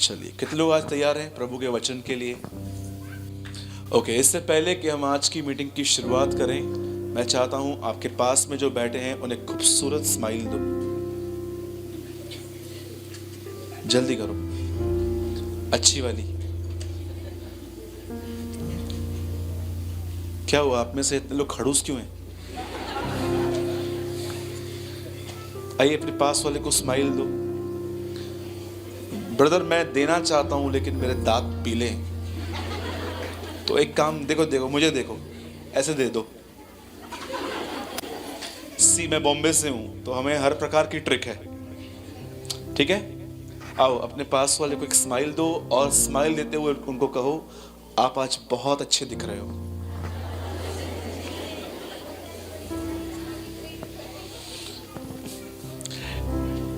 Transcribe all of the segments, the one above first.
चलिए, कितने लोग आज तैयार हैं प्रभु के वचन के लिए? ओके, इससे पहले कि हम आज की मीटिंग की शुरुआत करें, मैं चाहता हूं आपके पास में जो बैठे हैं उन्हें खूबसूरत स्माइल दो। जल्दी करो, अच्छी वाली। क्या हुआ, आप में से इतने लोग खड़ूस क्यों हैं? आइए अपने पास वाले को स्माइल दो। ब्रदर, मैं देना चाहता हूं लेकिन मेरे दांत पीले हैं। तो एक काम, देखो मुझे देखो, ऐसे दे दो। मैं बॉम्बे से हूं तो हमें हर प्रकार की ट्रिक है, ठीक है? आओ अपने पास वाले को एक स्माइल दो और स्माइल देते हुए उनको कहो, आप आज बहुत अच्छे दिख रहे हो।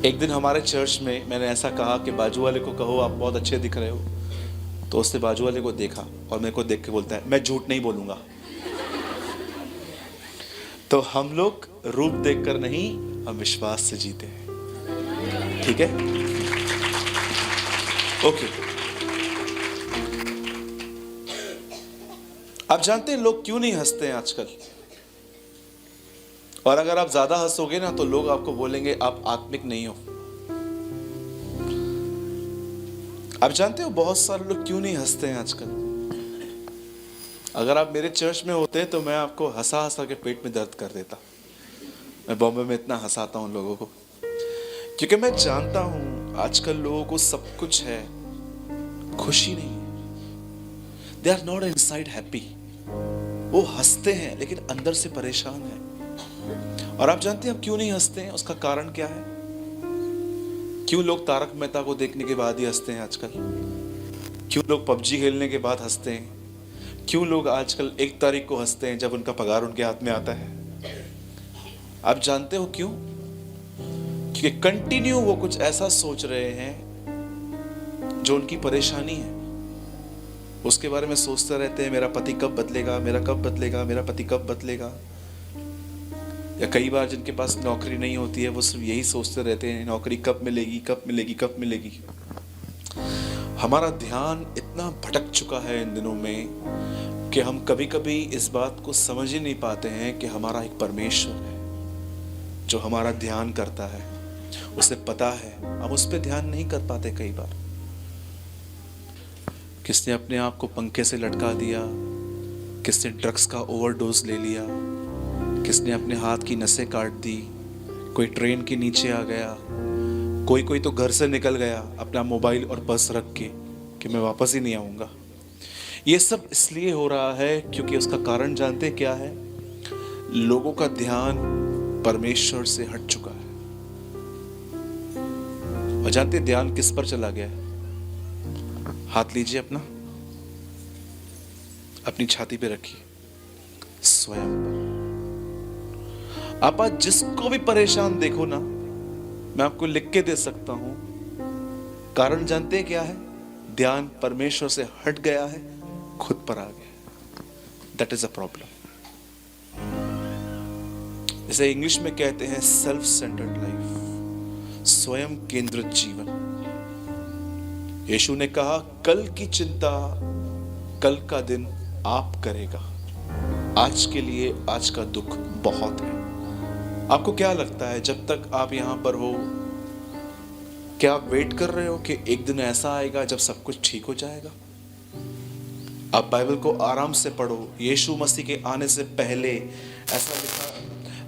एक दिन हमारे चर्च में मैंने ऐसा कहा कि बाजू वाले को कहो आप बहुत अच्छे दिख रहे हो, तो उसने बाजू वाले को देखा और मेरे को देख के बोलता है, मैं झूठ नहीं बोलूंगा। तो हम लोग रूप देखकर नहीं, हम विश्वास से जीते हैं, ठीक है? ओके। आप जानते हैं लोग क्यों नहीं हंसते हैं आजकल? और अगर आप ज्यादा हंसोगे ना तो लोग आपको बोलेंगे आप आत्मिक नहीं हो। आप जानते हो बहुत सारे लोग क्यों नहीं हंसते हैं आजकल? अगर आप मेरे चर्च में होते तो मैं आपको हंसा हंसा के पेट में दर्द कर देता। मैं बॉम्बे में इतना हंसाता हूं लोगों को, क्योंकि मैं जानता हूं आजकल लोगों को सब कुछ है, खुशी नहीं है। They are not inside happy. वो हंसते हैं लेकिन अंदर से परेशान है। और आप जानते हैं अब क्यों नहीं हंसते हैं? उसका कारण क्या है? क्यों लोग तारक मेहता को देखने के बाद ही हंसते हैं आजकल? क्यों लोग पबजी खेलने के बाद हंसते हैं? क्यों लोग आजकल 1 तारीख को हंसते हैं जब उनका पगार उनके हाथ में आता है? आप जानते हो क्यों? क्योंकि कंटिन्यू वो कुछ ऐसा सोच रहे हैं जो उनकी परेशानी है, उसके बारे में सोचते रहते हैं, मेरा पति कब बदलेगा, मेरा कब बदलेगा, मेरा पति कब बदलेगा। या कई बार जिनके पास नौकरी नहीं होती है वो सिर्फ यही सोचते रहते हैं, नौकरी कब मिलेगी, कब मिलेगी, कब मिलेगी। हमारा ध्यान इतना भटक चुका है इन दिनों में कि हम कभी कभी इस बात को समझ ही नहीं पाते हैं कि हमारा एक परमेश्वर है जो हमारा ध्यान करता है। उसे पता है, हम उस पर ध्यान नहीं कर पाते। कई बार किसने अपने आप को पंखे से लटका दिया, किसने ड्रग्स का ओवरडोज ले लिया, किसने अपने हाथ की नसें काट दी, कोई ट्रेन के नीचे आ गया, कोई तो घर से निकल गया अपना मोबाइल और पर्स रख के कि मैं वापस ही नहीं आऊंगा। ये सब इसलिए हो रहा है क्योंकि उसका कारण जानते क्या है? लोगों का ध्यान परमेश्वर से हट चुका है। और जानते ध्यान किस पर चला गया है? हाथ लीजिए अपनी छाती पे रखिए, स्वयं पर। आप आज जिसको भी परेशान देखो ना, मैं आपको लिख के दे सकता हूं, कारण जानते हैं क्या है? ध्यान परमेश्वर से हट गया है, खुद पर आ गया। That is a problem. इसे इंग्लिश में कहते हैं सेल्फ सेंटर्ड लाइफ, स्वयं केंद्रित जीवन। यीशु ने कहा कल की चिंता कल का दिन आप करेगा, आज के लिए आज का दुख बहुत है। आपको क्या लगता है जब तक आप यहां पर हो, क्या आप वेट कर रहे हो कि एक दिन ऐसा आएगा जब सब कुछ ठीक हो जाएगा? आप बाइबल को आराम से पढ़ो। यीशु मसीह के आने से पहले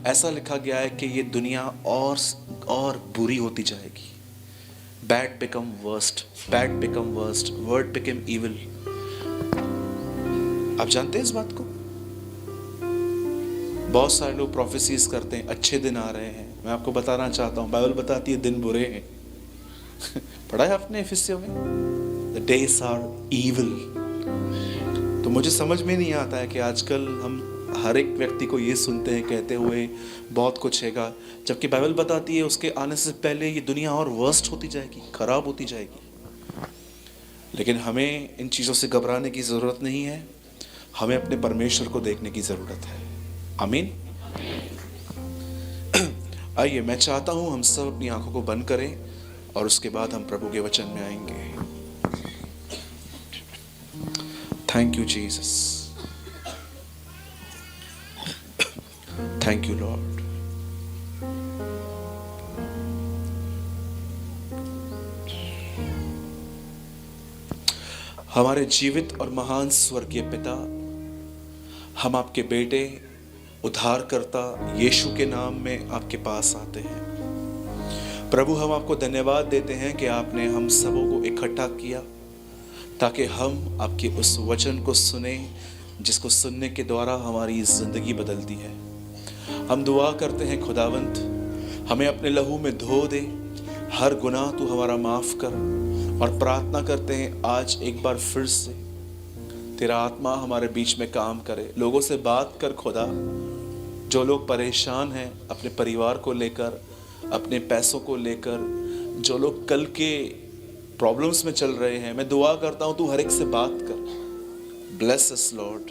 ऐसा लिखा गया है कि ये दुनिया और बुरी होती जाएगी। Bad become worst, word become evil. आप जानते हैं इस बात को? बहुत सारे लोग प्रोफेसीज करते हैं अच्छे दिन आ रहे हैं। मैं आपको बताना चाहता हूं, बाइबल बताती है दिन बुरे हैं। पढ़ा है आपने इफिसियों में? The days are evil। तो मुझे समझ में नहीं आता है कि आजकल हम हर एक व्यक्ति को ये सुनते हैं कहते हुए बहुत कुछ हैगा, जबकि बाइबल बताती है उसके आने से पहले ये दुनिया और वर्स्ट होती जाएगी, खराब होती जाएगी। लेकिन हमें इन चीज़ों से घबराने की ज़रूरत नहीं है, हमें अपने परमेश्वर को देखने की ज़रूरत है। आमीन। आइए, मैं चाहता हूं हम सब अपनी आंखों को बंद करें और उसके बाद हम प्रभु के वचन में आएंगे। Thank you Jesus, thank you Lord. हमारे जीवित और महान स्वर्गीय पिता, हम आपके बेटे उद्धारकर्ता यीशु के नाम में आपके पास आते हैं। प्रभु, हम आपको धन्यवाद देते हैं कि आपने हम सबों को इकट्ठा किया ताकि हम आपके उस वचन को सुने जिसको सुनने के द्वारा हमारी जिंदगी बदलती है। हम दुआ करते हैं खुदावंत, हमें अपने लहू में धो दे, हर गुनाह तू हमारा माफ कर, और प्रार्थना करते हैं आज एक बार फिर से तेरा आत्मा हमारे बीच में काम करे। लोगों से बात कर खुदा, जो लोग परेशान हैं अपने परिवार को लेकर, अपने पैसों को लेकर, जो लोग कल के प्रॉब्लम्स में चल रहे हैं, मैं दुआ करता हूं तू हर एक से बात कर। Bless us Lord.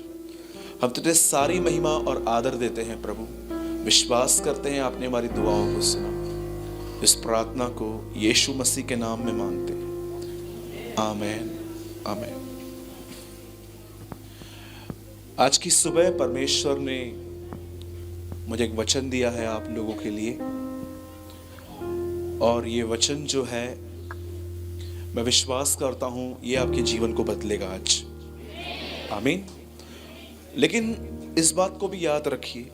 हम तुझे सारी महिमा और आदर देते हैं प्रभु। विश्वास करते हैं आपने हमारी दुआओं को सुना। इस प्रार्थना को यीशु मसीह के नाम में मांगते हैं, आमीन आमीन। आज की सुबह परमेश्वर ने मुझे एक वचन दिया है आप लोगों के लिए, और ये वचन जो है मैं विश्वास करता हूं ये आपके जीवन को बदलेगा आज, आमीन। लेकिन इस बात को भी याद रखिए,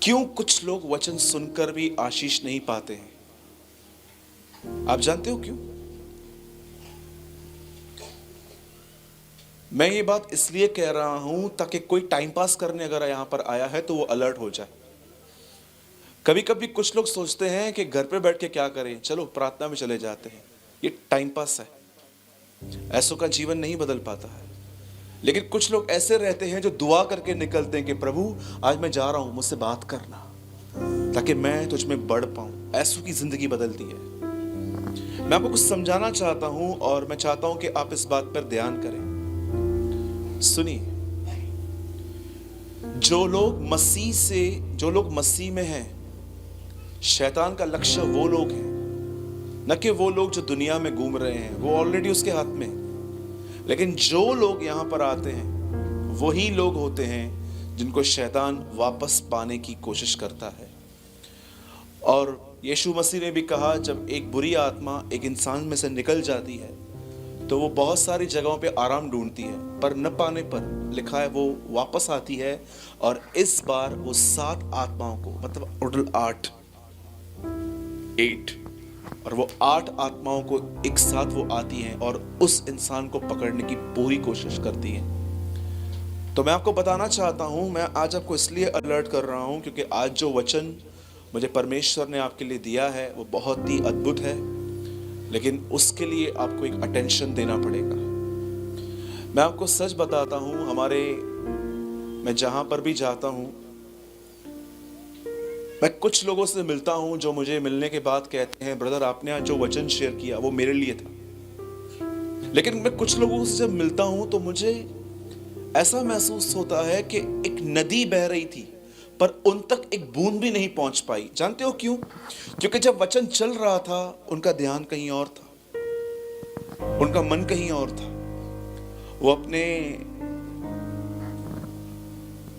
क्यों कुछ लोग वचन सुनकर भी आशीष नहीं पाते हैं? आप जानते हो क्यों? मैं ये बात इसलिए कह रहा हूं ताकि कोई टाइम पास करने अगर यहां पर आया है तो वो अलर्ट हो जाए। कभी कभी कुछ लोग सोचते हैं कि घर पे बैठ के क्या करें, चलो प्रार्थना में चले जाते हैं, ये टाइम पास है। ऐसों का जीवन नहीं बदल पाता है। लेकिन कुछ लोग ऐसे रहते हैं जो दुआ करके निकलते हैं कि प्रभु आज मैं जा रहा हूं, मुझसे बात करना ताकि मैं तुझ में बढ़ पाऊं। ऐसों की जिंदगी बदलती है। मैं आपको कुछ समझाना चाहता हूं और मैं चाहता हूं कि आप इस बात पर ध्यान करें। सुनिए, जो लोग मसीह में हैं, शैतान का लक्ष्य वो लोग हैं, न कि वो लोग जो दुनिया में घूम रहे हैं, वो ऑलरेडी उसके हाथ में। लेकिन जो लोग यहां पर आते हैं वही लोग होते हैं जिनको शैतान वापस पाने की कोशिश करता है। और यीशु मसीह ने भी कहा, जब एक बुरी आत्मा एक इंसान में से निकल जाती है तो वो बहुत सारी जगहों पे आराम ढूंढती है, पर न पाने पर लिखा है वो वापस आती है। और इस बार वो 7 आत्माओं को, मतलब टोटल 8, और वो 8 आत्माओं को एक साथ वो आती हैं और उस इंसान को पकड़ने की पूरी कोशिश करती हैं। तो मैं आपको बताना चाहता हूं, मैं आज आपको इसलिए अलर्ट कर रहा हूं क्योंकि आज जो वचन मुझे परमेश्वर ने आपके लिए दिया है वो बहुत ही अद्भुत है, लेकिन उसके लिए आपको एक अटेंशन देना पड़ेगा। मैं आपको सच बताता हूं, मैं जहां पर भी जाता हूं, मैं कुछ लोगों से मिलता हूं जो मुझे मिलने के बाद कहते हैं, ब्रदर आपने आज जो वचन शेयर किया वो मेरे लिए था। लेकिन मैं कुछ लोगों से जब मिलता हूं तो मुझे ऐसा महसूस होता है कि एक नदी बह रही थी पर उन तक एक बूंद भी नहीं पहुंच पाई। जानते हो क्यों? क्योंकि जब वचन चल रहा था उनका ध्यान कहीं और था, उनका मन कहीं और था।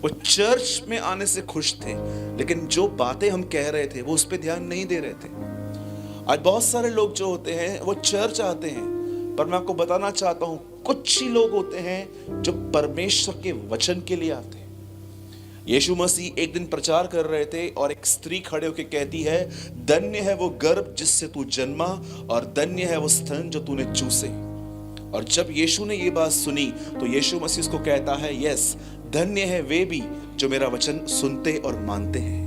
वो चर्च में आने से खुश थे, लेकिन जो बातें हम कह रहे थे वो उस पर ध्यान नहीं दे रहे थे। आज बहुत सारे लोग जो होते हैं वो चर्च आते हैं, पर मैं आपको बताना चाहता हूं कुछ ही लोग होते हैं जो परमेश्वर के वचन के लिए आते हैं। यीशु मसीह एक दिन प्रचार कर रहे थे और एक स्त्री खड़े होकर कहती है, धन्य है वो गर्भ जिससे तू जन्मा और धन्य है वो स्तन जो तूने चूसे। और जब यीशु ने ये बात सुनी तो यीशु मसीह उसको कहता है, यस, धन्य है वे भी जो मेरा वचन सुनते और मानते हैं।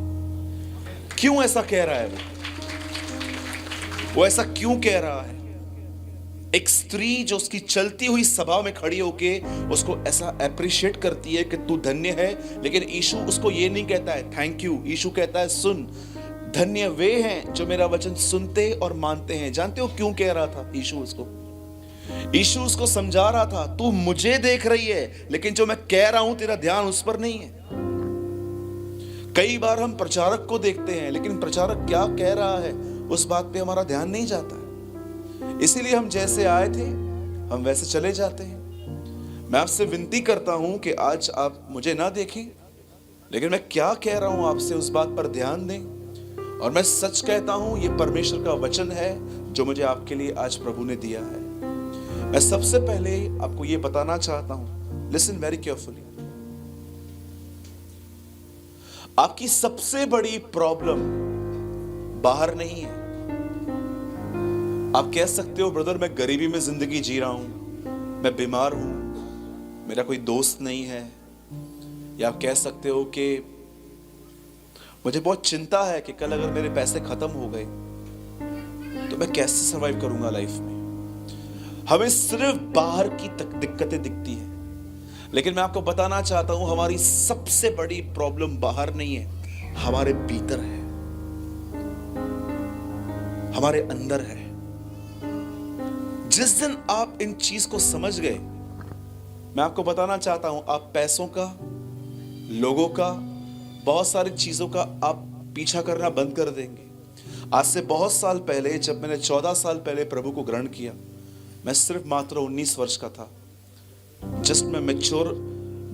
क्यों ऐसा कह रहा है? वो ऐसा क्यों कह रहा है? एक स्त्री जो उसकी चलती हुई सभा में खड़ी होके उसको ऐसा अप्रिशिएट करती है कि तू धन्य है, लेकिन यीशु उसको ये नहीं कहता है थैंक यू। यीशु कहता है, सुन, धन्य वे हैं जो मेरा वचन सुनते और मानते हैं। जानते हो क्यों कह रहा था यीशु उसको? यीशु उसको समझा रहा था, तू मुझे देख रही है लेकिन जो मैं कह रहा हूं तेरा ध्यान उस पर नहीं है। कई बार हम प्रचारक को देखते हैं लेकिन प्रचारक क्या कह रहा है उस बात पे हमारा ध्यान नहीं जाता है। इसीलिए हम जैसे आए थे हम वैसे चले जाते हैं। मैं आपसे विनती करता हूं कि आज आप मुझे ना देखें, लेकिन मैं क्या कह रहा हूं आपसे उस बात पर ध्यान दें। और मैं सच कहता हूं, ये परमेश्वर का वचन है जो मुझे आपके लिए आज प्रभु ने दिया है। मैं सबसे पहले आपको ये बताना चाहता हूं, लिसन वेरी केयरफुली। आपकी सबसे बड़ी प्रॉब्लम बाहर नहीं है। आप कह सकते हो, ब्रदर मैं गरीबी में जिंदगी जी रहा हूं, मैं बीमार हूं, मेरा कोई दोस्त नहीं है। या आप कह सकते हो कि मुझे बहुत चिंता है कि कल अगर मेरे पैसे खत्म हो गए तो मैं कैसे सरवाइव करूंगा लाइफ में। हमें सिर्फ बाहर की दिक्कतें दिखती हैं, लेकिन मैं आपको बताना चाहता हूं, हमारी सबसे बड़ी प्रॉब्लम बाहर नहीं है, हमारे भीतर है, हमारे अंदर है। जिस दिन आप इन चीज को समझ गए, मैं आपको बताना चाहता हूं, आप पैसों का, लोगों का, बहुत सारी चीजों का आप पीछा करना बंद कर देंगे। आज से बहुत साल पहले, जब मैंने 14 साल पहले प्रभु को ग्रहण किया, मैं सिर्फ मात्र 19 वर्ष का था। जस्ट मैं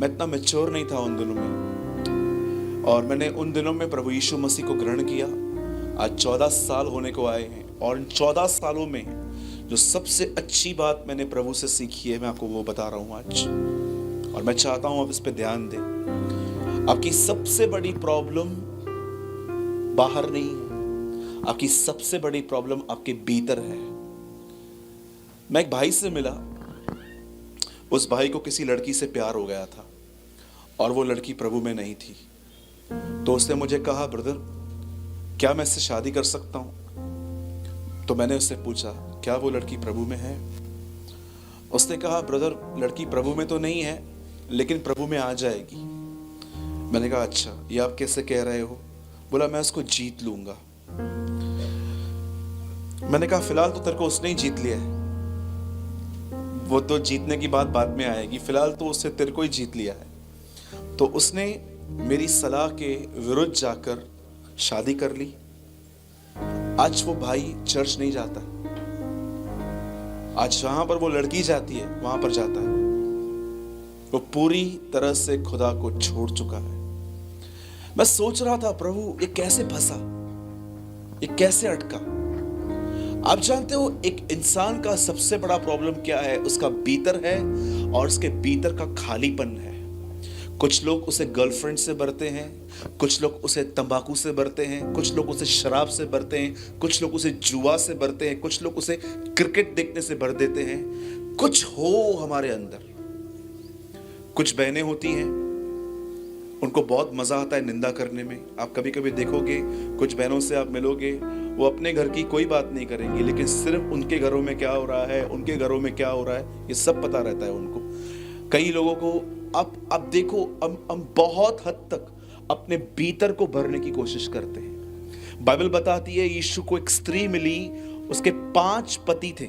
इतना मैच्योर नहीं था उन दिनों में। और मैंने उन दिनों में प्रभु यीशु मसीह को ग्रहण किया। आज 14 साल होने को आए हैं, और इन 14 सालों में जो सबसे अच्छी बात मैंने प्रभु से सीखी है, मैं आपको वो बता रहा हूं आज। और मैं चाहता हूं आप इस पे ध्यान दें। आपकी सबसे बड़ी प्रॉब्लम बाहर नहीं है, आपकी सबसे बड़ी प्रॉब्लम आपके भीतर है। मैं एक भाई से मिला, उस भाई को किसी लड़की से प्यार हो गया था और वो लड़की प्रभु में नहीं थी। तो उसने मुझे कहा, ब्रदर क्या मैं इससे शादी कर सकता हूं? तो मैंने उससे पूछा, क्या वो लड़की प्रभु में है? उसने कहा, ब्रदर लड़की प्रभु में तो नहीं है, लेकिन प्रभु में आ जाएगी। मैंने कहा, अच्छा ये आप कैसे कह रहे हो? बोला, मैं उसको जीत लूंगा। मैंने कहा, फिलहाल तो तेरे को उसने ही जीत लिया है, वो तो जीतने की बात बाद में आएगी, फिलहाल तो उससे तेरे को ही जीत लिया है। तो उसने मेरी सलाह के विरुद्ध जाकर शादी कर ली। आज वो भाई चर्च नहीं जाता, आज जहां पर वो लड़की जाती है वहां पर जाता है। वो पूरी तरह से खुदा को छोड़ चुका है। मैं सोच रहा था, प्रभु ये कैसे फंसा, ये कैसे अटका? आप जानते हो एक इंसान का सबसे बड़ा प्रॉब्लम क्या है? उसका भीतर है, और उसके भीतर का खालीपन है। कुछ लोग उसे गर्लफ्रेंड से भरते हैं, कुछ लोग उसे तंबाकू से भरते हैं, कुछ लोग उसे शराब से भरते हैं, कुछ लोग उसे जुआ से भरते हैं, कुछ लोग उसे क्रिकेट देखने से भर देते हैं। कुछ हो हमारे अंदर। कुछ बहनें होती हैं, उनको बहुत मजा आता है निंदा करने में। आप कभी कभी देखोगे, कुछ बहनों से आप मिलोगे, वो अपने घर की कोई बात नहीं करेंगी, लेकिन सिर्फ उनके घरों में क्या हो रहा है, उनके घरों में क्या हो रहा है, ये सब पता रहता है उनको। कई लोगों को आप देखो, हम बहुत हद तक अपने भीतर को भरने की कोशिश करते हैं। बाइबल बताती है, यीशु को एक स्त्री मिली, उसके 5 पति थे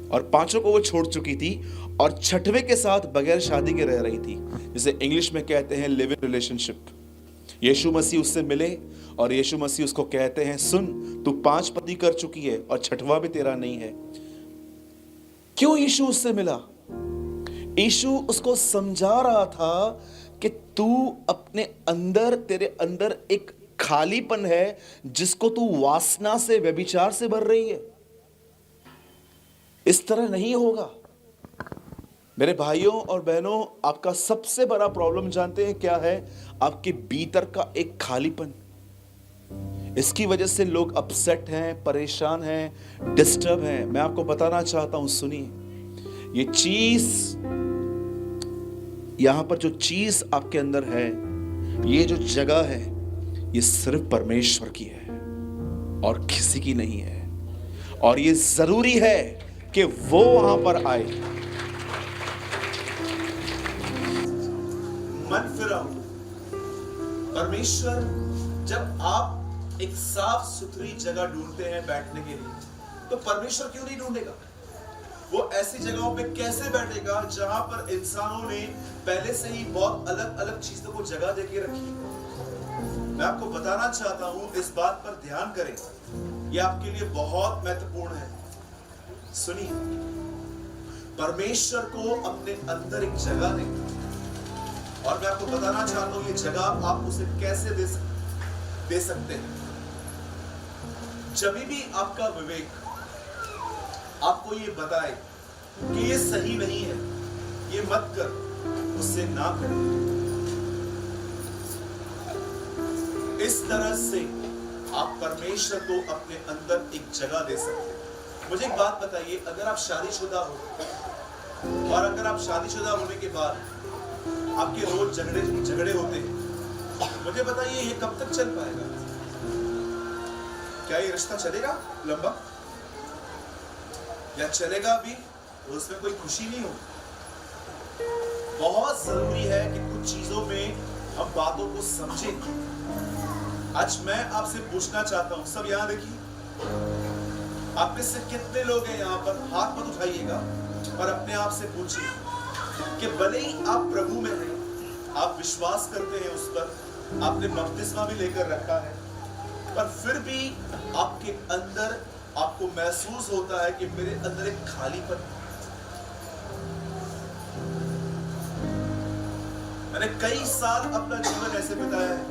और 5 को वो छोड़ चुकी थी, और 6वें के साथ बगैर शादी के रह रही थी, जिसे इंग्लिश में कहते हैं लिव इन रिलेशनशिप। यीशु मसीह उससे मिले और यीशु मसीह उसको कहते हैं, सुन तू 5 पति कर चुकी है और 6वां भी तेरा नहीं है। क्यों यीशु उससे मिला? यीशु उसको समझा रहा था कि तू अपने अंदर, तेरे अंदर एक खालीपन है जिसको तू वासना से, व्यभिचार से भर रही है। इस तरह नहीं होगा। मेरे भाइयों और बहनों, आपका सबसे बड़ा प्रॉब्लम जानते हैं क्या है? आपके भीतर का एक खालीपन। इसकी वजह से लोग अपसेट हैं, परेशान हैं, डिस्टर्ब हैं। मैं आपको बताना चाहता हूं, सुनिए, ये चीज, यहां पर जो चीज आपके अंदर है, ये जो जगह है, ये सिर्फ परमेश्वर की है और किसी की नहीं है। और ये जरूरी है कि वो वहां पर आए। मन फिराओ। परमेश्वर, जब आप एक साफ सुथरी जगह ढूंढते हैं बैठने के लिए, तो परमेश्वर क्यों नहीं ढूंढेगा? वो ऐसी जगहों पे कैसे बैठेगा जहां पर इंसानों ने पहले से ही बहुत अलग अलग चीजों को जगह देके रखी। मैं आपको बताना चाहता हूं, इस बात पर ध्यान करें, यह आपके लिए बहुत महत्वपूर्ण है। सुनिए, परमेश्वर को अपने अंदर एक जगह देना। और मैं आपको बताना चाहता हूं ये जगह आप उसे कैसे दे सकते हैं। जब भी आपका विवेक आपको ये बताए कि ये सही नहीं है, ये मत कर, उससे ना करें। इस तरह से आप परमेश्वर को अपने अंदर एक जगह दे सकते हैं। मुझे एक बात बताइए, अगर आप शादीशुदा हो और अगर आप शादीशुदा होने के बाद आपके रोज झगड़े होते हैं, मुझे बताइए ये कब तक चल पाएगा? क्या ये रिश्ता चलेगा लंबा, या चलेगा भी तो उसमें कोई खुशी नहीं होगी? बहुत जरूरी है कि कुछ चीजों में हम बातों को समझें। आज मैं आपसे पूछना चाहता हूं, सब यहां देखिए, आप में से कितने लोग हैं यहां पर? हाथ मत उठाइएगा और अपने आप से पूछिए कि भले ही आप प्रभु में हैं, आप विश्वास करते हैं उस पर, आपने बपतिस्मा भी लेकर रखा है, पर फिर भी आपके अंदर आपको महसूस होता है कि मेरे अंदर एक खालीपन। मैंने कई साल अपना जीवन ऐसे बिताया है।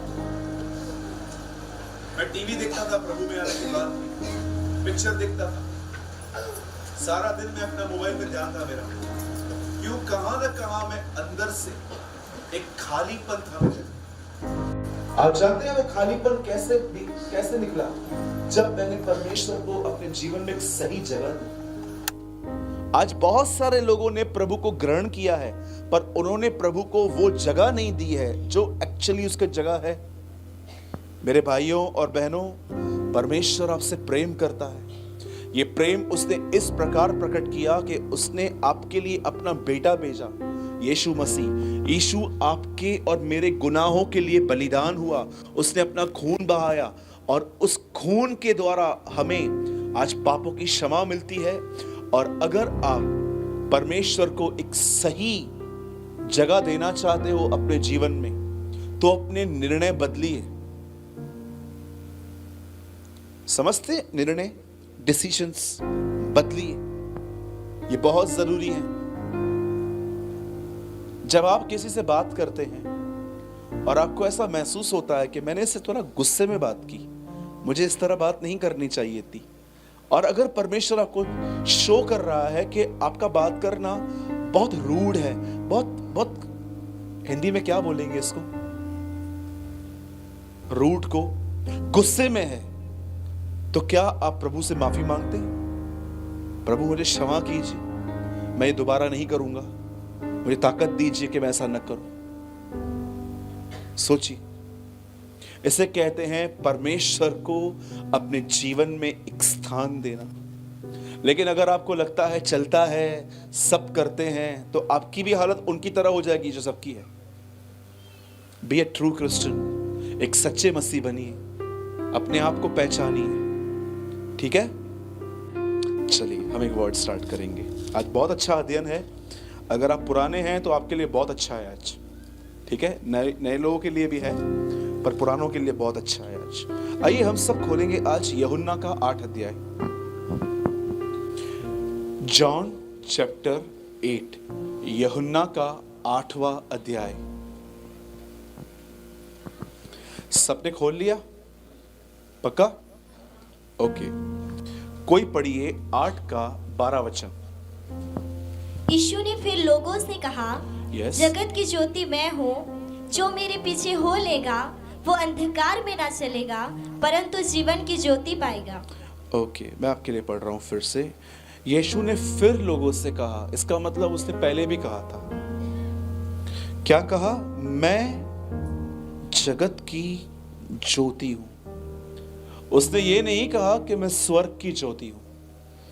मैं टीवी देखता था प्रभु में आने के बाद, पिक्चर देखता था, सारा दिन मैं अपना मोबाइल पे ध्यान था मेरा। क्यों? कहां न कहां मैं अंदर से एक खालीपन था मुझे। आप जानते हैं वो खालीपन कैसे निकला? जब मैंने परमेश्वर को अपने जीवन में एक सही जगह दी। आज बहुत सारे लोगों ने प्रभु को ग्रहण किया है, पर उन्होंने प्रभु को वो जगह नहीं दी है जो एक्चुअली उसकी जगह है। मेरे भाइयों और बहनों, परमेश्वर आपसे प्रेम करता है। ये प्रेम उसने इस प्रकार प्रकट किया कि उसने आपके लिए अपना बेटा भेजा, यीशु मसीह। यीशु आपके और मेरे गुनाहों के लिए बलिदान हुआ, उसने अपना खून बहाया और उस खून के द्वारा हमें आज पापों की क्षमा मिलती है। और अगर आप परमेश्वर को एक सही जगह देना चाहते हो अपने जीवन में, तो अपने निर्णय बदलिए। समझते? निर्णय, डिसीजंस बदलिए, ये बहुत जरूरी है। जब आप किसी से बात करते हैं और आपको ऐसा महसूस होता है कि मैंने इससे थोड़ा गुस्से में बात की, मुझे इस तरह बात नहीं करनी चाहिए थी, और अगर परमेश्वर आपको शो कर रहा है कि आपका बात करना बहुत रूड है, बहुत हिंदी में क्या बोलेंगे इसको, रूड को, गुस्से में है, तो क्या आप प्रभु से माफी मांगते? प्रभु मुझे क्षमा कीजिए, मैं ये दोबारा नहीं करूंगा, मुझे ताकत दीजिए कि मैं ऐसा न करूं। सोचिए, इसे कहते हैं परमेश्वर को अपने जीवन में एक स्थान देना। लेकिन अगर आपको लगता है चलता है, सब करते हैं, तो आपकी भी हालत उनकी तरह हो जाएगी जो सबकी है। बी ए ट्रू क्रिश्चियन, एक सच्चे मसीह बनिए, अपने आप को पहचानिए, ठीक है? चलिए हम एक वर्ड स्टार्ट करेंगे। आज बहुत अच्छा अध्ययन है। अगर आप पुराने हैं तो आपके लिए बहुत अच्छा है आज, ठीक है? नए लोगों के लिए भी है, पर पुरानों के लिए बहुत अच्छा है आज। आइए हम सब खोलेंगे आज यूहन्ना का 8 अध्याय, जॉन चैप्टर 8, यूहन्ना का 8वां अध्याय। सबने खोल लिया? पक्का? ओके, कोई पढ़िए 8 का 12 वचन। यीशु ने फिर लोगों से कहा, जगत की ज्योति मैं हूँ, जो मेरे पीछे हो लेगा वो अंधकार में ना चलेगा, परंतु जीवन की ज्योति पाएगा। ओके, मैं आपके लिए पढ़ रहा हूँ फिर से। यीशु ने फिर लोगों से कहा, इसका मतलब उसने पहले भी कहा था। क्या कहा? मैं जगत की ज्योति हूँ। उसने ये नहीं कहा कि मैं स्वर्ग की ज्योति हूँ,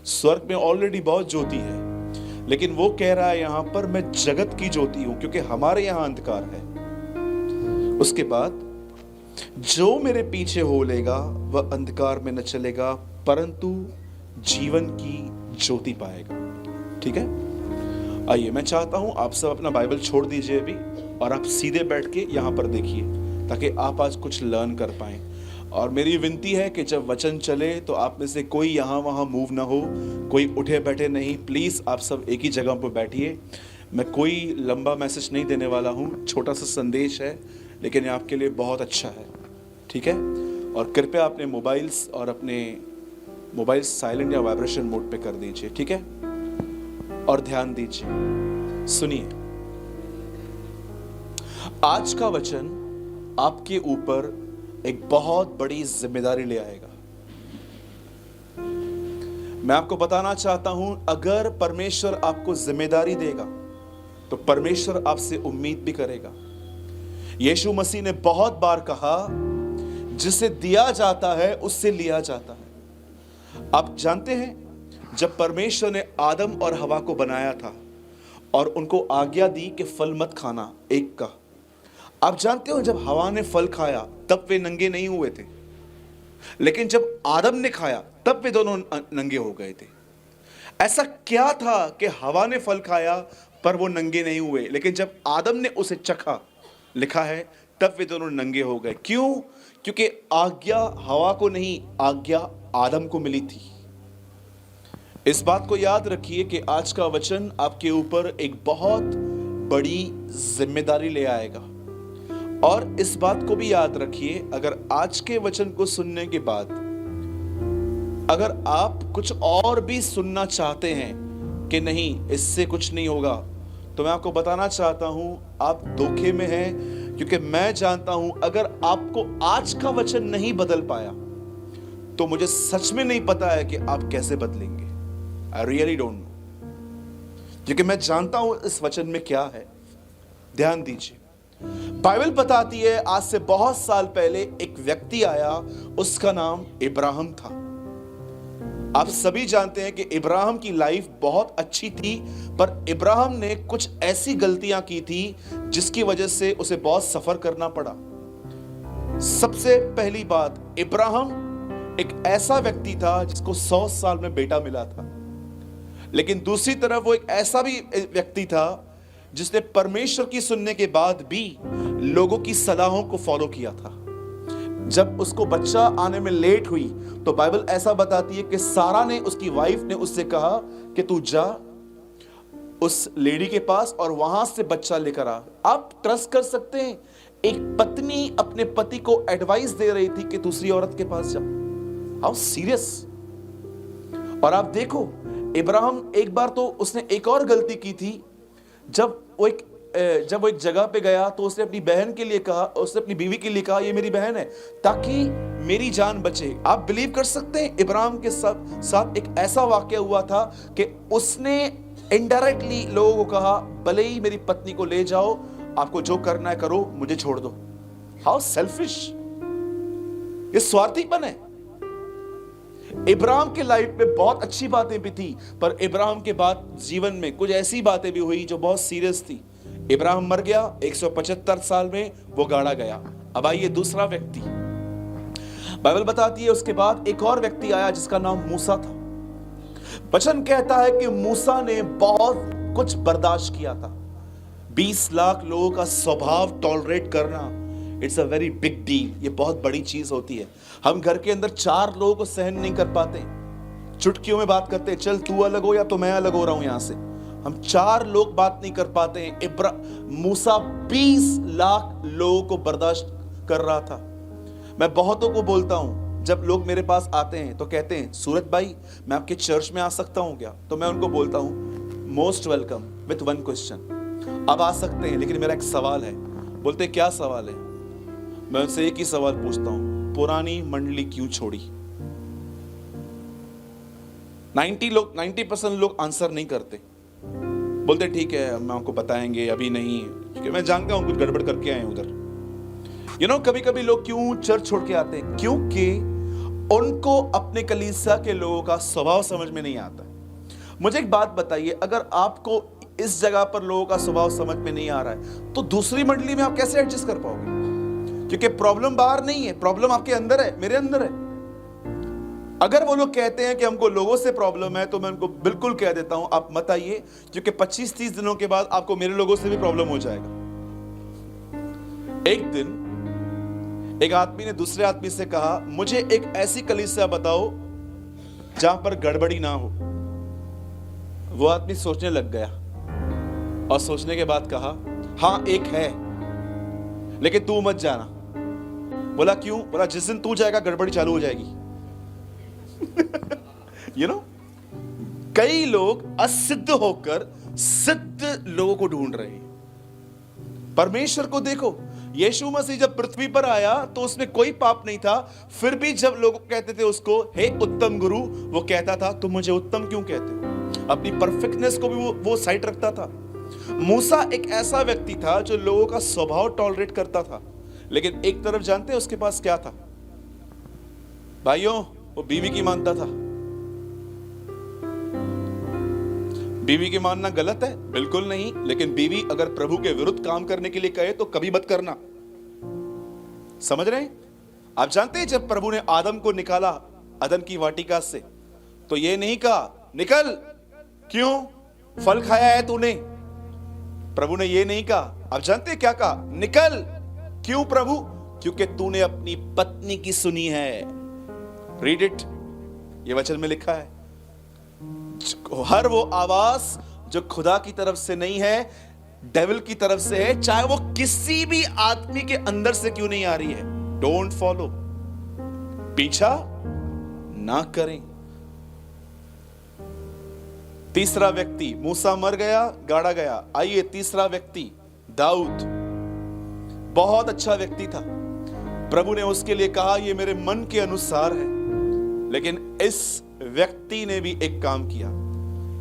स्वर्ग में ऑलरेडी बहुत ज्योति है, लेकिन वो कह रहा है यहां पर मैं जगत की ज्योति हूं, क्योंकि हमारे यहां अंधकार है। उसके बाद, जो मेरे पीछे हो लेगा वह अंधकार में न चलेगा, परंतु जीवन की ज्योति पाएगा। ठीक है? आइए, मैं चाहता हूं आप सब अपना बाइबल छोड़ दीजिए अभी, और आप सीधे बैठ के यहां पर देखिए, ताकि आप आज कुछ लर्न कर पाएं। और मेरी विनती है कि जब वचन चले तो आप में से कोई यहाँ वहाँ मूव ना हो, कोई उठे बैठे नहीं। प्लीज़ आप सब एक ही जगह पर बैठिए। मैं कोई लंबा मैसेज नहीं देने वाला हूँ, छोटा सा संदेश है, लेकिन ये आपके लिए बहुत अच्छा है, ठीक है। और कृपया अपने मोबाइल साइलेंट या वाइब्रेशन मोड पे कर दीजिए, ठीक है। और ध्यान दीजिए, सुनिए। आज का वचन आपके ऊपर एक बहुत बड़ी जिम्मेदारी ले आएगा। मैं आपको बताना चाहता हूं, अगर परमेश्वर आपको जिम्मेदारी देगा तो परमेश्वर आपसे उम्मीद भी करेगा। यीशु मसीह ने बहुत बार कहा, जिसे दिया जाता है उससे लिया जाता है। आप जानते हैं, जब परमेश्वर ने आदम और हवा को बनाया था और उनको आज्ञा दी कि फल मत खाना एक का, आप जानते हो जब हवा ने फल खाया तब वे नंगे नहीं हुए थे, लेकिन जब आदम ने खाया तब वे दोनों नंगे हो गए थे। ऐसा क्या था कि हवा ने फल खाया पर वो नंगे नहीं हुए, लेकिन जब आदम ने उसे चखा, लिखा है, तब वे दोनों नंगे हो गए। क्यों? क्योंकि आज्ञा हवा को नहीं, आज्ञा आदम को मिली थी। इस बात को याद रखिए कि आज का वचन आपके ऊपर एक बहुत बड़ी जिम्मेदारी ले आएगा। और इस बात को भी याद रखिए, अगर आज के वचन को सुनने के बाद अगर आप कुछ और भी सुनना चाहते हैं कि नहीं इससे कुछ नहीं होगा, तो मैं आपको बताना चाहता हूं आप धोखे में हैं। क्योंकि मैं जानता हूं अगर आपको आज का वचन नहीं बदल पाया तो मुझे सच में नहीं पता है कि आप कैसे बदलेंगे। आई रियली डोंट नो, क्योंकि मैं जानता हूं इस वचन में क्या है। ध्यान दीजिए, बाइबल बताती है आज से बहुत साल पहले एक व्यक्ति आया, उसका नाम इब्राहिम था। आप सभी जानते हैं कि इब्राहिम की लाइफ बहुत अच्छी थी, पर इब्राहिम ने कुछ ऐसी गलतियां की थी जिसकी वजह से उसे बहुत सफर करना पड़ा। सबसे पहली बात, इब्राहिम एक ऐसा व्यक्ति था जिसको 100 साल में बेटा मिला था, लेकिन दूसरी तरफ वो एक ऐसा भी व्यक्ति था जिसने परमेश्वर की सुनने के बाद भी लोगों की सलाहों को फॉलो किया था। जब उसको बच्चा आने में लेट हुई तो बाइबल ऐसा बताती है कि सारा ने, उसकी वाइफ ने उससे कहा कि तू जा उस लेडी के पास और वहां से बच्चा लेकर आ। आप ट्रस्ट कर सकते हैं, एक पत्नी अपने पति को एडवाइस दे रही थी कि दूसरी औरत के पास जा। How serious. और आप देखो, इब्राहिम एक बार तो उसने एक और गलती की थी। जब वो एक जगह पे गया तो उसने अपनी बहन के लिए कहा, उसने अपनी बीवी के लिए कहा, ये मेरी बहन है ताकि मेरी जान बचे। आप बिलीव कर सकते हैं, इब्राहिम के साथ एक ऐसा वाकया हुआ था कि उसने इनडायरेक्टली लोगों को कहा, भले ही मेरी पत्नी को ले जाओ, आपको जो करना है करो, मुझे छोड़ दो। हाउ सेल्फिश, ये स्वार्थीपन है। इब्राहिम के लाइफ में बहुत अच्छी बातें भी थी, पर इब्राहिम के बाद जीवन में कुछ ऐसी बातें भी हुई जो बहुत सीरियस थी। इब्राहिम मर गया, 175 साल में वो गाड़ा गया। अब आइए दूसरा व्यक्ति, बाइबल बताती है उसके बाद एक और व्यक्ति आया जिसका नाम मूसा था। वचन कहता है कि मूसा ने बहुत कुछ बर्दाश्त किया था। 20 लाख लोगों का स्वभाव टॉलरेट करना, it's a very big deal. ये बहुत बड़ी चीज होती है। हम घर के अंदर 4 लोगों को सहन नहीं कर पाते, चुटकियों में बात करते हैं, चल तू अलग हो या तो मैं अलग हो रहा हूं यहां से। हम 4 लोग बात नहीं कर पाते हैं। मूसा 20 लाख लोगों को बर्दाश्त कर रहा था। मैं बहुतों को बोलता हूं, जब लोग मेरे पास आते हैं तो कहते हैं, सूरज भाई मैं आपके चर्च में आ सकता हूं क्या? तो मैं उनको बोलता हूं, most welcome with one question. अब आ सकते हैं, लेकिन मेरा एक सवाल है। बोलते क्या सवाल है? मैं उनसे एक ही सवाल पूछता हूं, पुरानी मंडली क्यों छोड़ी? 90% लोग आंसर नहीं करते, बोलते ठीक है हम आपको बताएंगे, अभी नहीं, क्योंकि मैं जानता हूं कुछ गड़बड़ करके आए उधर। कभी कभी लोग क्यों चर्च छोड़ के आते हैं? क्योंकि उनको अपने कलीसिया के लोगों का स्वभाव समझ में नहीं आता। मुझे एक बात बताइए, अगर आपको इस जगह पर लोगों का स्वभाव समझ में नहीं आ रहा है तो दूसरी मंडली में आप कैसे एडजस्ट कर पाओगे? क्योंकि प्रॉब्लम बाहर नहीं है, प्रॉब्लम आपके अंदर है, मेरे अंदर है। अगर वो लोग कहते हैं कि हमको लोगों से प्रॉब्लम है, तो मैं उनको बिल्कुल कह देता हूं आप मत आइए, क्योंकि 25-30 दिनों के बाद आपको मेरे लोगों से भी प्रॉब्लम हो जाएगा। एक दिन एक आदमी ने दूसरे आदमी से कहा, मुझे एक ऐसी कलीसिया बताओ जहां पर गड़बड़ी ना हो। वो आदमी सोचने लग गया और सोचने के बाद कहा, हां एक है, लेकिन तू मत जाना। बोला क्यों? बोला जिस दिन तू जाएगा गड़बड़ी चालू हो जाएगी। यू नो, कई लोग असिद्ध होकर सिद्ध लोगों को ढूंढ रहे हैं। परमेश्वर को देखो, यीशु मसीह जब पृथ्वी पर आया तो उसमें कोई पाप नहीं था, फिर भी जब लोग कहते थे उसको हे उत्तम गुरु, वो कहता था तुम मुझे उत्तम क्यों कहते हो? अपनी परफेक्टनेस को भी वो साइड रखता था। मूसा एक ऐसा व्यक्ति था जो लोगों का स्वभाव टॉलरेट करता था, लेकिन एक तरफ जानते हैं उसके पास क्या था भाइयों? वो बीवी की मानता था। बीवी की मानना गलत है? बिल्कुल नहीं, लेकिन बीवी अगर प्रभु के विरुद्ध काम करने के लिए कहे तो कभी मत करना। समझ रहे हैं? आप जानते हैं जब प्रभु ने आदम को निकाला अदन की वाटिका से, तो ये नहीं कहा निकल, क्यों? फल खाया है तूने। प्रभु ने ये नहीं कहा। आप जानते हैं क्या कहा? निकल। क्यों प्रभु? क्योंकि तूने अपनी पत्नी की सुनी है। रीड इट, ये वचन में लिखा है। हर वो आवाज जो खुदा की तरफ से नहीं है, डेविल की तरफ से है, चाहे वो किसी भी आदमी के अंदर से क्यों नहीं आ रही है, डोंट फॉलो, पीछा ना करें। तीसरा व्यक्ति, मूसा मर गया, गाड़ा गया। आइए तीसरा व्यक्ति, दाऊद। बहुत अच्छा व्यक्ति था। प्रभु ने उसके लिए कहा ये मेरे मन के अनुसार है, लेकिन इस व्यक्ति ने भी एक काम किया।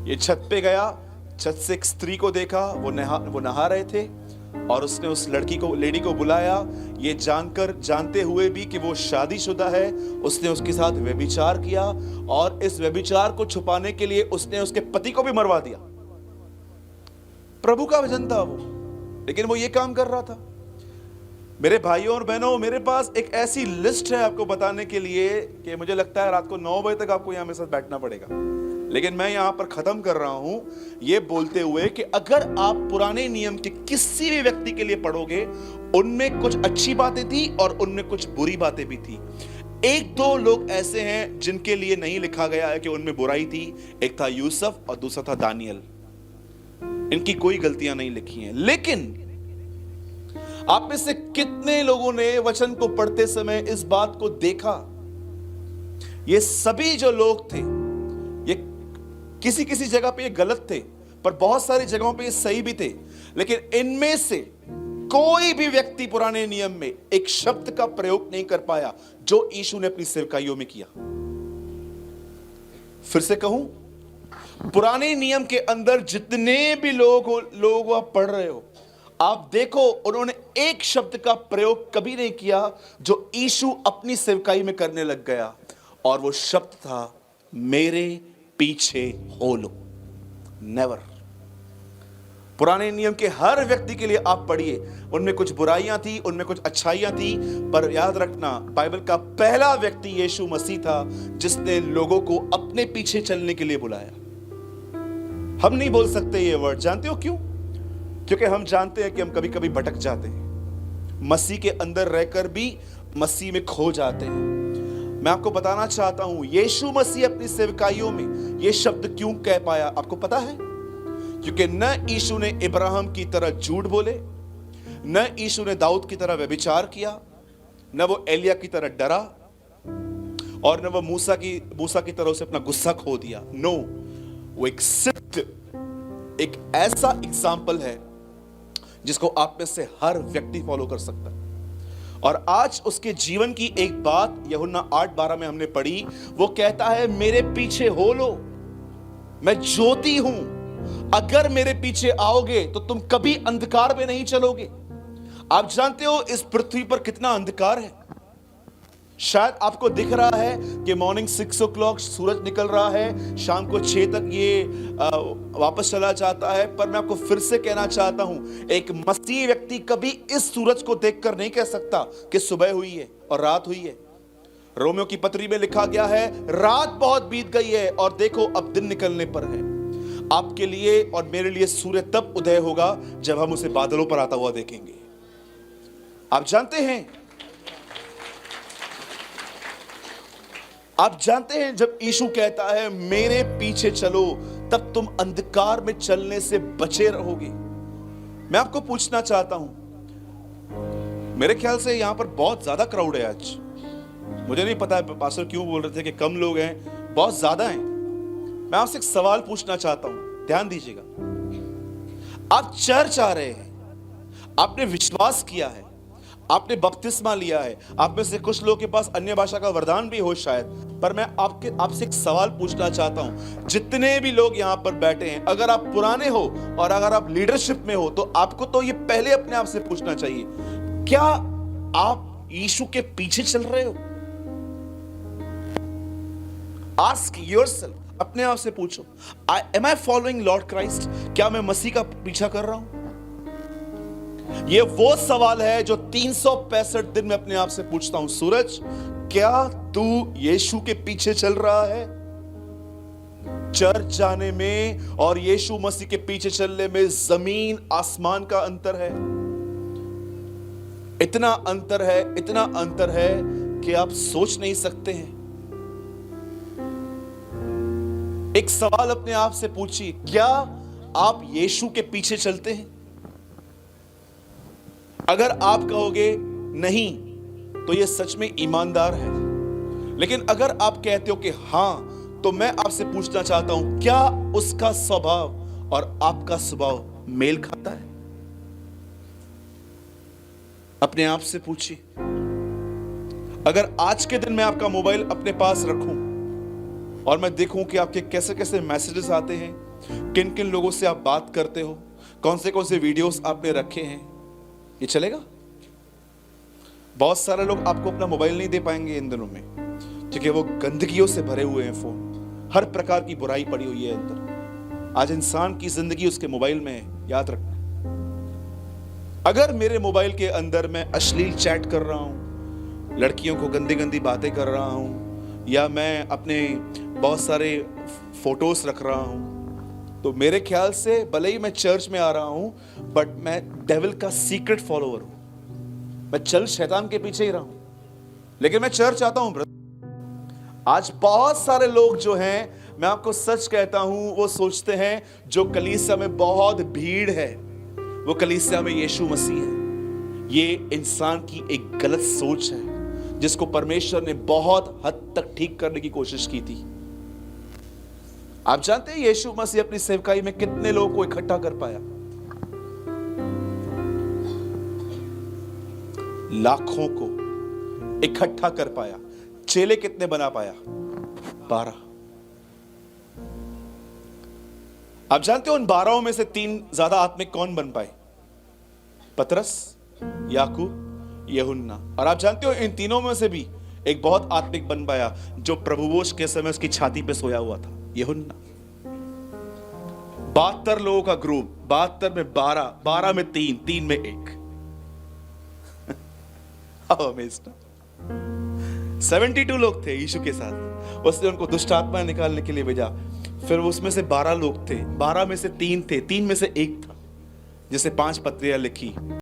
ये छत पे गया, छत से एक स्त्री को देखा, वो नहा रहे थे, और उसने उस लेडी को बुलाया, ये जानते हुए भी कि वो शादीशुदा है, उसने उसके साथ व्यभिचार किया, और इस व्यभिचार को छुपाने के लिए उसने उसके पति को भी मरवा दिया। प्रभु का वचन था वो, लेकिन वो ये काम कर रहा था। मेरे भाइयों और बहनों, मेरे पास एक ऐसी लिस्ट है आपको बताने के लिए कि मुझे लगता है रात को 9 बजे तक आपको यहां मेरे साथ बैठना पड़ेगा, लेकिन मैं यहां पर खत्म कर रहा हूं ये बोलते हुए कि अगर आप पुराने नियम के किसी भी व्यक्ति के लिए पढ़ोगे, उनमें कुछ अच्छी बातें थी और उनमें कुछ बुरी बातें भी थी। एक दो लोग ऐसे हैं जिनके लिए नहीं लिखा गया है कि उनमें बुराई थी। एक था यूसुफ और दूसरा था दानियल। इनकी कोई गलतियां नहीं लिखी हैं। लेकिन आप में से कितने लोगों ने वचन को पढ़ते समय इस बात को देखा? ये सभी जो लोग थे, ये किसी किसी जगह पे ये गलत थे, पर बहुत सारी जगहों पे ये सही भी थे। लेकिन इनमें से कोई भी व्यक्ति पुराने नियम में एक शब्द का प्रयोग नहीं कर पाया जो यीशु ने अपनी सेवकाइयों में किया। फिर से कहूं, पुराने नियम के अंदर जितने भी लोग आप पढ़ रहे हो, आप देखो उन्होंने एक शब्द का प्रयोग कभी नहीं किया जो यीशु अपनी सेवकाई में करने लग गया, और वो शब्द था मेरे पीछे हो लो। नेवर। पुराने नियम के हर व्यक्ति के लिए आप पढ़िए, उनमें कुछ बुराइयां थी, उनमें कुछ अच्छाइयां थी, पर याद रखना बाइबल का पहला व्यक्ति यीशु मसीह था जिसने लोगों को अपने पीछे चलने के लिए बुलाया। हम नहीं बोल सकते ये वर्ड, जानते हो क्यों? क्योंकि हम जानते हैं कि हम कभी कभी भटक जाते हैं, मसीह के अंदर रहकर भी मसीह में खो जाते हैं। मैं आपको बताना चाहता हूं, यीशु मसीह अपनी सेवकाइयों में यह शब्द क्यों कह पाया, आपको पता है? क्योंकि न यीशु ने इब्राहिम की तरह झूठ बोले, न यीशु ने दाऊद की तरह व्यभिचार किया, न वो एलिया की तरह डरा, और न वो मूसा की तरह से अपना गुस्सा खो दिया। नो, वो एक सिद्ध, एक ऐसा एग्जाम्पल है जिसको आप में से हर व्यक्ति फॉलो कर सकता है। और आज उसके जीवन की एक बात यूहन्ना 8:12 में हमने पढ़ी। वो कहता है मेरे पीछे हो लो, मैं ज्योति हूं, अगर मेरे पीछे आओगे तो तुम कभी अंधकार में नहीं चलोगे। आप जानते हो इस पृथ्वी पर कितना अंधकार है? शायद आपको दिख रहा है कि मॉर्निंग 6 o'clock सूरज निकल रहा है, शाम को 6 तक ये वापस चला जाता है, पर मैं आपको फिर से कहना चाहता हूं, एक मसीही व्यक्ति कभी इस सूरज को देखकर नहीं कह सकता कि सुबह हुई है और रात हुई है। रोमियो की पत्री में लिखा गया है रात बहुत बीत गई है और देखो अब दिन निकलने पर है। आपके लिए और मेरे लिए सूर्य तब उदय होगा जब हम उसे बादलों पर आता हुआ देखेंगे। आप जानते हैं आप जानते हैं जब यीशु कहता है मेरे पीछे चलो, तब तुम अंधकार में चलने से बचे रहोगे। मैं आपको पूछना चाहता हूं, मेरे ख्याल से यहां पर बहुत ज्यादा क्राउड है आज। मुझे नहीं पता है पास्टर क्यों बोल रहे थे कि कम लोग हैं, बहुत ज्यादा हैं। मैं आपसे एक सवाल पूछना चाहता हूं, ध्यान दीजिएगा। आप चर्च आ रहे हैं, आपने विश्वास किया है, आपने बपतिस्मा लिया है, आप में से कुछ लोगों के पास अन्य भाषा का वरदान भी हो शायद, पर मैं आपसे एक सवाल पूछना चाहता हूं। जितने भी लोग यहां पर बैठे हैं, अगर आप पुराने हो और अगर आप लीडरशिप में हो, तो आपको तो ये पहले अपने आप से पूछना चाहिए, क्या आप यीशु के पीछे चल रहे हो? आस्क योरसेल्फ, अपने आप से पूछो, एम आई फॉलोइंग लॉर्ड क्राइस्ट? क्या मैं मसीह का पीछा कर रहा हूं? यह वो सवाल है जो 365 दिन में अपने आप से पूछता हूं। सूरज, क्या तू यीशु के पीछे चल रहा है? चर्च जाने में और यीशु मसीह के पीछे चलने में जमीन आसमान का अंतर है। इतना अंतर है कि आप सोच नहीं सकते हैं। एक सवाल अपने आप से पूछिए, क्या आप यीशु के पीछे चलते हैं? अगर आप कहोगे नहीं, तो यह सच में ईमानदार है। लेकिन अगर आप कहते हो कि हां, तो मैं आपसे पूछना चाहता हूं, क्या उसका स्वभाव और आपका स्वभाव मेल खाता है? अपने आप से पूछिए। अगर आज के दिन मैं आपका मोबाइल अपने पास रखूं और मैं देखूं कि आपके कैसे कैसे मैसेजेस आते हैं, किन किन लोगों से आप बात करते हो, कौन से वीडियोस आपने रखे हैं, ये चलेगा? बहुत सारे लोग आपको अपना मोबाइल नहीं दे पाएंगे इन दिनों में, क्योंकि वो गंदगियों से भरे हुए हैं। फोन, हर प्रकार की बुराई पड़ी हुई है अंदर। आज इंसान की जिंदगी उसके मोबाइल में है, याद रखना। अगर मेरे मोबाइल के अंदर मैं अश्लील चैट कर रहा हूं, लड़कियों को गंदी गंदी बातें कर रहा हूं, या मैं अपने बहुत सारे फोटोज रख रहा हूं, तो मेरे ख्याल से भले ही मैं चर्च में आ रहा हूं, बट मैं डेविल का सीक्रेट फॉलोअर हूं। मैं चल शैतान के पीछे ही रहा हूं, लेकिन मैं चर्च आता हूं ब्रदर। आज बहुत सारे लोग जो हैं, मैं आपको सच कहता हूं, वो सोचते हैं जो कलीसिया में बहुत भीड़ है, वो कलीसिया में यीशु मसीह है। ये इंसान की एक गलत सोच है, जिसको परमेश्वर ने बहुत हद तक ठीक करने की कोशिश की थी। आप जानते हैं यीशु मसीह अपनी सेवकाई में कितने लोगों को इकट्ठा कर पाया? लाखों को इकट्ठा कर पाया। चेले कितने बना पाया? 12। आप जानते हो उन 12 में से 3 ज्यादा आत्मिक कौन बन पाए? पतरस, याकूब, यूहन्ना। और आप जानते हो इन तीनों में से भी एक बहुत आत्मिक बन पाया, जो प्रभुवोश के समय उसकी छाती पे सोया हुआ था, यूहन्ना। 72 लोगों का ग्रुप, 72 में 12, 12 में 3, 3 में 1। 72 लोग थे यीशु के साथ। उसने उनको दुष्ट आत्मा निकालने के लिए भेजा। फिर उसमें से 12 लोग थे, 12 में से 3 थे, 3 में से 1 था जिसे 5 पत्रियां लिखी।